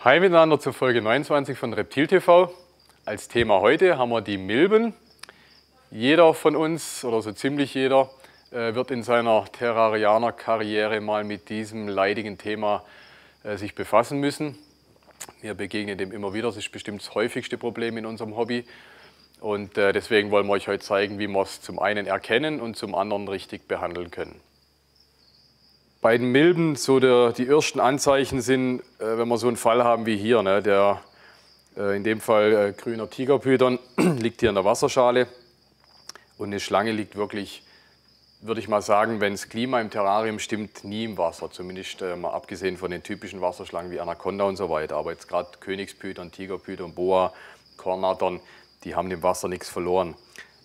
Hi miteinander zur Folge 29 von Reptil TV. Als Thema heute haben wir die Milben. Jeder von uns, oder so ziemlich jeder, wird in seiner Terrarianer-Karriere mal mit diesem leidigen Thema sich befassen müssen. Wir begegnen dem immer wieder, das ist bestimmt das häufigste Problem in unserem Hobby. Und deswegen wollen wir euch heute zeigen, wie wir es zum einen erkennen und zum anderen richtig behandeln können. Bei den Milben die ersten Anzeichen sind, wenn wir so einen Fall haben wie hier, ne, der in dem Fall grüner Tigerpython liegt hier in der Wasserschale und eine Schlange liegt wirklich, würde ich mal sagen, wenn das Klima im Terrarium stimmt, nie im Wasser. Zumindest mal abgesehen von den typischen Wasserschlangen wie Anaconda und so weiter. Aber jetzt gerade Königspython, Tigerpython, Boa, Kornattern, die haben im Wasser nichts verloren.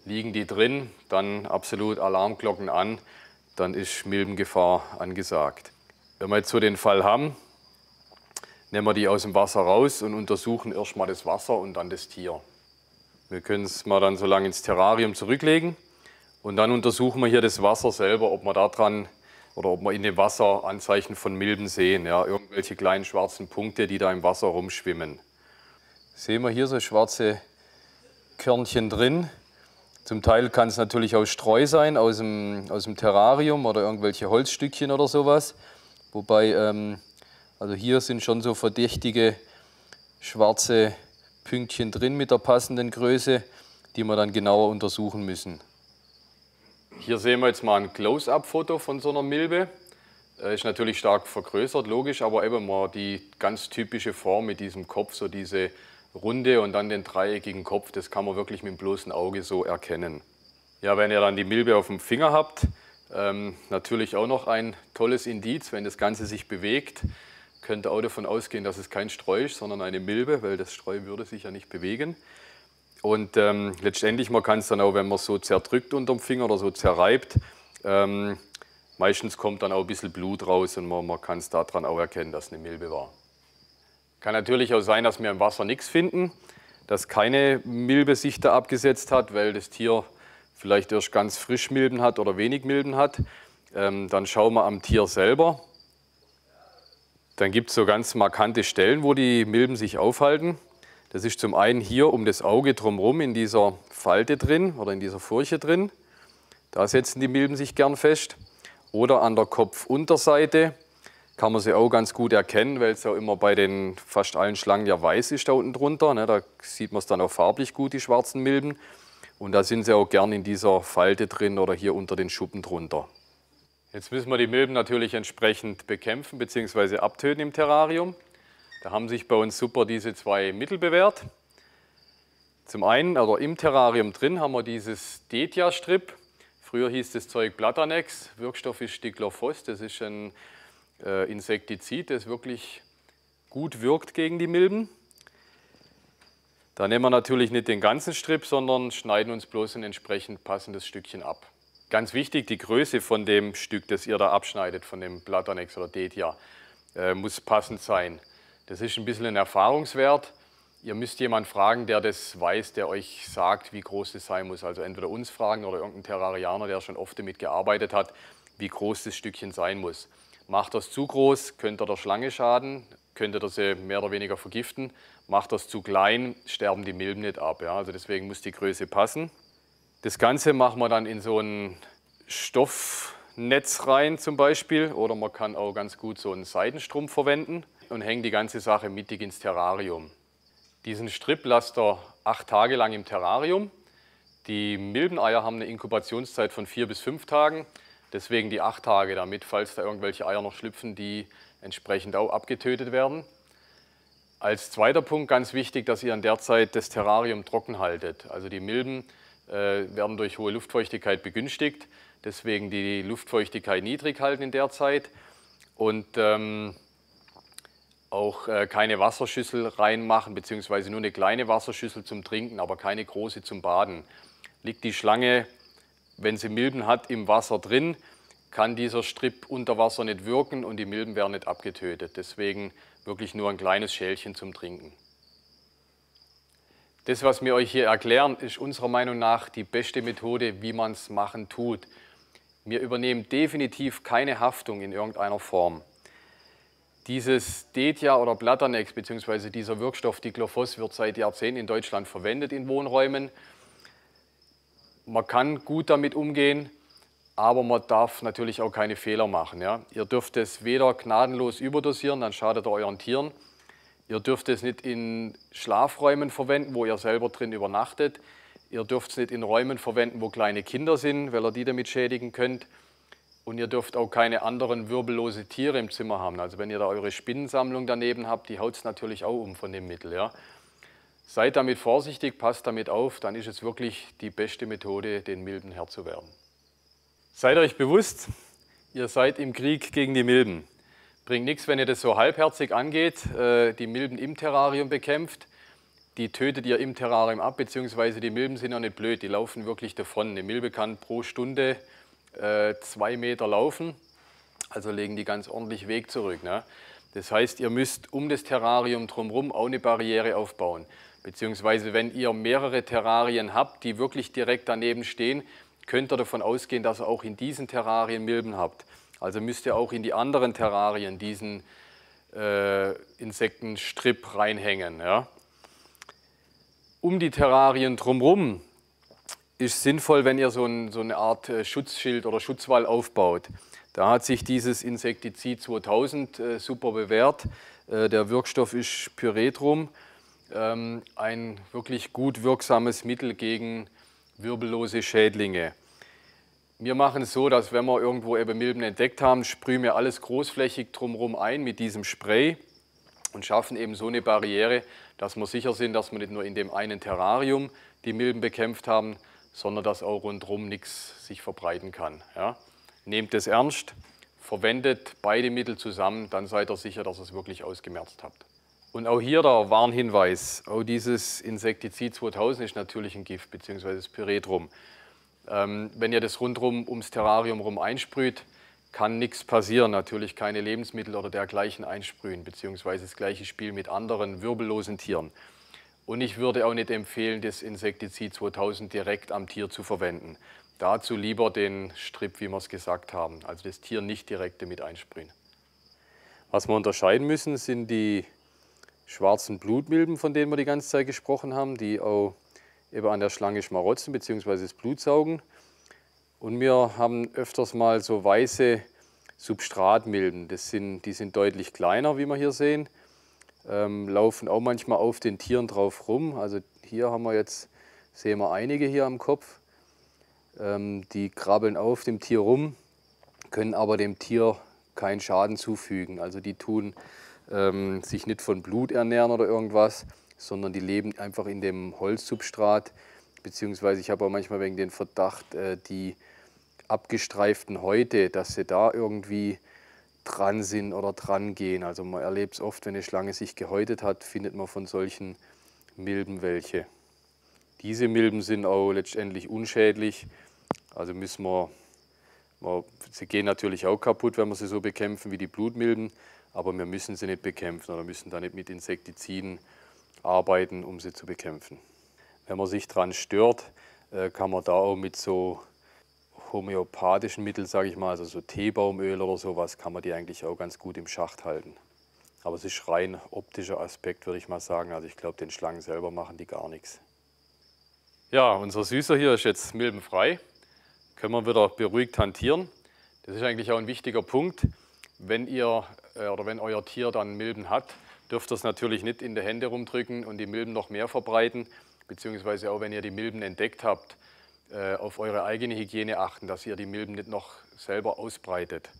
Liegen die drin, dann absolut Alarmglocken an. Dann ist Milbengefahr angesagt. Wenn wir jetzt so den Fall haben, nehmen wir die aus dem Wasser raus und untersuchen erstmal das Wasser und dann das Tier. Wir können es mal dann so lange ins Terrarium zurücklegen und dann untersuchen wir hier das Wasser selber, ob wir da dran oder ob wir in dem Wasser Anzeichen von Milben sehen. Ja, irgendwelche kleinen schwarzen Punkte, die da im Wasser rumschwimmen. Sehen wir hier so schwarze Körnchen drin. Zum Teil kann es natürlich aus Streu sein, aus dem Terrarium oder irgendwelche Holzstückchen oder sowas. Wobei, also hier sind schon so verdächtige schwarze Pünktchen drin mit der passenden Größe, die wir dann genauer untersuchen müssen. Hier sehen wir jetzt mal ein Close-up-Foto von so einer Milbe. Ist natürlich stark vergrößert, logisch, aber eben mal die ganz typische Form mit diesem Kopf, so diese Runde und dann den dreieckigen Kopf, das kann man wirklich mit dem bloßen Auge so erkennen. Ja, wenn ihr dann die Milbe auf dem Finger habt, natürlich auch noch ein tolles Indiz, wenn das Ganze sich bewegt, könnt ihr auch davon ausgehen, dass es kein Streu ist, sondern eine Milbe, weil das Streu würde sich ja nicht bewegen. Und letztendlich, man kann es dann auch, wenn man es so zerdrückt unterm Finger oder so zerreibt, meistens kommt dann auch ein bisschen Blut raus und man kann es daran auch erkennen, dass es eine Milbe war. Kann natürlich auch sein, dass wir im Wasser nichts finden, dass keine Milbe sich da abgesetzt hat, weil das Tier vielleicht erst ganz frisch Milben hat oder wenig Milben hat. Dann schauen wir am Tier selber. Dann gibt es so ganz markante Stellen, wo die Milben sich aufhalten. Das ist zum einen hier um das Auge drumherum in dieser Falte drin oder in dieser Furche drin. Da setzen die Milben sich gern fest. Oder an der Kopfunterseite. Kann man sie auch ganz gut erkennen, weil es ja immer bei den fast allen Schlangen ja weiß ist da unten drunter. Ne? Da sieht man es dann auch farblich gut, die schwarzen Milben. Und da sind sie auch gern in dieser Falte drin oder hier unter den Schuppen drunter. Jetzt müssen wir die Milben natürlich entsprechend bekämpfen bzw. abtöten im Terrarium. Da haben sich bei uns super diese zwei Mittel bewährt. Zum einen, oder im Terrarium drin, haben wir dieses Detia-Strip. Früher hieß das Zeug Platanex, Wirkstoff ist Diclofos, das ist ein Insektizid, das wirklich gut wirkt gegen die Milben. Da nehmen wir natürlich nicht den ganzen Strip, sondern schneiden uns bloß ein entsprechend passendes Stückchen ab. Ganz wichtig, die Größe von dem Stück, das ihr da abschneidet, von dem Platanex oder Detia, muss passend sein. Das ist ein bisschen ein Erfahrungswert. Ihr müsst jemanden fragen, der das weiß, der euch sagt, wie groß das sein muss. Also entweder uns fragen oder irgendeinen Terrarianer, der schon oft damit gearbeitet hat, wie groß das Stückchen sein muss. Macht das zu groß, könnt ihr der Schlange schaden, könntet ihr sie mehr oder weniger vergiften. Macht das zu klein, sterben die Milben nicht ab. Ja? Also deswegen muss die Größe passen. Das Ganze machen wir dann in so ein Stoffnetz rein zum Beispiel. Oder man kann auch ganz gut so einen Seidenstrumpf verwenden und hängt die ganze Sache mittig ins Terrarium. Diesen Strip lasst ihr 8 Tage lang im Terrarium. Die Milbeneier haben eine Inkubationszeit von 4 bis 5 Tagen. Deswegen die 8 Tage, damit, falls da irgendwelche Eier noch schlüpfen, die entsprechend auch abgetötet werden. Als zweiter Punkt ganz wichtig, dass ihr in der Zeit das Terrarium trocken haltet. Also die Milben werden durch hohe Luftfeuchtigkeit begünstigt, deswegen die Luftfeuchtigkeit niedrig halten in der Zeit und auch keine Wasserschüssel reinmachen, beziehungsweise nur eine kleine Wasserschüssel zum Trinken, aber keine große zum Baden. Liegt die Schlange, wenn sie Milben hat, im Wasser drin, kann dieser Strip unter Wasser nicht wirken und die Milben werden nicht abgetötet. Deswegen wirklich nur ein kleines Schälchen zum Trinken. Das, was wir euch hier erklären, ist unserer Meinung nach die beste Methode, wie man es machen tut. Wir übernehmen definitiv keine Haftung in irgendeiner Form. Dieses DETIA oder Blatternecks bzw. dieser Wirkstoff Diclofos wird seit Jahrzehnten in Deutschland verwendet in Wohnräumen. Man kann gut damit umgehen, aber man darf natürlich auch keine Fehler machen. Ja? Ihr dürft es weder gnadenlos überdosieren, dann schadet ihr euren Tieren. Ihr dürft es nicht in Schlafräumen verwenden, wo ihr selber drin übernachtet. Ihr dürft es nicht in Räumen verwenden, wo kleine Kinder sind, weil ihr die damit schädigen könnt. Und ihr dürft auch keine anderen wirbellose Tiere im Zimmer haben. Also wenn ihr da eure Spinnensammlung daneben habt, die haut es natürlich auch um von dem Mittel. Ja? Seid damit vorsichtig, passt damit auf, dann ist es wirklich die beste Methode, den Milben Herr zu werden. Seid euch bewusst, ihr seid im Krieg gegen die Milben. Bringt nichts, wenn ihr das so halbherzig angeht, die Milben im Terrarium bekämpft. Die tötet ihr im Terrarium ab, beziehungsweise die Milben sind ja nicht blöd, die laufen wirklich davon. Eine Milbe kann pro Stunde 2 Meter laufen, also legen die ganz ordentlich Weg zurück. Ne? Das heißt, ihr müsst um das Terrarium drumherum auch eine Barriere aufbauen. Beziehungsweise wenn ihr mehrere Terrarien habt, die wirklich direkt daneben stehen, könnt ihr davon ausgehen, dass ihr auch in diesen Terrarien Milben habt. Also müsst ihr auch in die anderen Terrarien diesen Insektenstrip reinhängen. Ja? Um die Terrarien drumherum ist sinnvoll, wenn ihr so eine Art Schutzschild oder Schutzwall aufbaut. Da hat sich dieses Insektizid 2000 super bewährt. Der Wirkstoff ist Pyretrum, ein wirklich gut wirksames Mittel gegen wirbellose Schädlinge. Wir machen es so, dass wenn wir irgendwo eben Milben entdeckt haben, sprühen wir alles großflächig drumherum ein mit diesem Spray und schaffen eben so eine Barriere, dass wir sicher sind, dass wir nicht nur in dem einen Terrarium die Milben bekämpft haben, sondern dass auch rundherum nichts sich verbreiten kann. Ja? Nehmt es ernst, verwendet beide Mittel zusammen, dann seid ihr sicher, dass ihr es wirklich ausgemerzt habt. Und auch hier der Warnhinweis, auch dieses Insektizid 2000 ist natürlich ein Gift, beziehungsweise das Pyretrum. Wenn ihr das rundherum ums Terrarium rum einsprüht, kann nichts passieren, natürlich keine Lebensmittel oder dergleichen einsprühen, beziehungsweise das gleiche Spiel mit anderen wirbellosen Tieren. Und ich würde auch nicht empfehlen, das Insektizid 2000 direkt am Tier zu verwenden. Dazu lieber den Strip, wie wir es gesagt haben, also das Tier nicht direkt damit einsprühen. Was wir unterscheiden müssen, sind die schwarzen Blutmilben, von denen wir die ganze Zeit gesprochen haben, die auch eben an der Schlange schmarotzen bzw. das Blut saugen. Und wir haben öfters mal so weiße Substratmilben, die sind deutlich kleiner, wie wir hier sehen. Laufen auch manchmal auf den Tieren drauf rum. Also hier haben wir jetzt, sehen wir einige hier am Kopf. Die krabbeln auf dem Tier rum, können aber dem Tier keinen Schaden zufügen. Also die tun sich nicht von Blut ernähren oder irgendwas, sondern die leben einfach in dem Holzsubstrat. Beziehungsweise ich habe auch manchmal wegen den Verdacht, die abgestreiften Häute, dass sie da irgendwie dran sind oder dran gehen. Also man erlebt es oft, wenn eine Schlange sich gehäutet hat, findet man von solchen Milben welche. Diese Milben sind auch letztendlich unschädlich. Also sie gehen natürlich auch kaputt, wenn wir sie so bekämpfen wie die Blutmilben, aber wir müssen sie nicht bekämpfen oder müssen da nicht mit Insektiziden arbeiten, um sie zu bekämpfen. Wenn man sich daran stört, kann man da auch mit so homöopathischen Mitteln, sage ich mal, also so Teebaumöl oder sowas, kann man die eigentlich auch ganz gut im Schacht halten. Aber es ist rein optischer Aspekt, würde ich mal sagen. Also ich glaube, den Schlangen selber machen die gar nichts. Ja, unser Süßer hier ist jetzt milbenfrei. Können wir wieder beruhigt hantieren. Das ist eigentlich auch ein wichtiger Punkt. Wenn ihr oder wenn euer Tier dann Milben hat, dürft ihr es natürlich nicht in die Hände rumdrücken und die Milben noch mehr verbreiten. Beziehungsweise auch wenn ihr die Milben entdeckt habt, auf eure eigene Hygiene achten, dass ihr die Milben nicht noch selber ausbreitet.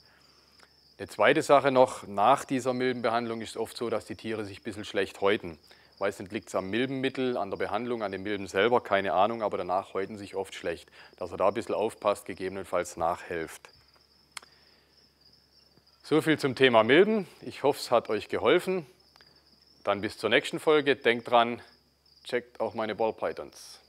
Eine zweite Sache noch, nach dieser Milbenbehandlung ist es oft so, dass die Tiere sich ein bisschen schlecht häuten. Ich weiß nicht, liegt es am Milbenmittel, an der Behandlung, an den Milben selber, keine Ahnung, aber danach häuten sich oft schlecht. Dass ihr da ein bisschen aufpasst, gegebenenfalls nachhelft. So viel zum Thema Milben. Ich hoffe, es hat euch geholfen. Dann bis zur nächsten Folge. Denkt dran, checkt auch meine Ballpythons.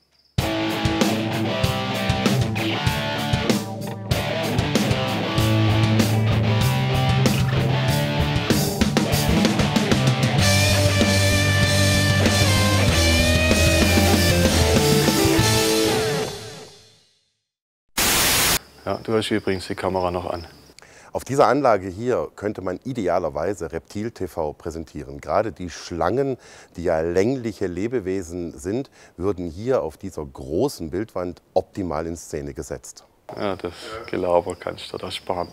Ja, du hast übrigens die Kamera noch an. Auf dieser Anlage hier könnte man idealerweise Reptil TV präsentieren. Gerade die Schlangen, die ja längliche Lebewesen sind, würden hier auf dieser großen Bildwand optimal in Szene gesetzt. Ja, das Gelaber kannst du da sparen.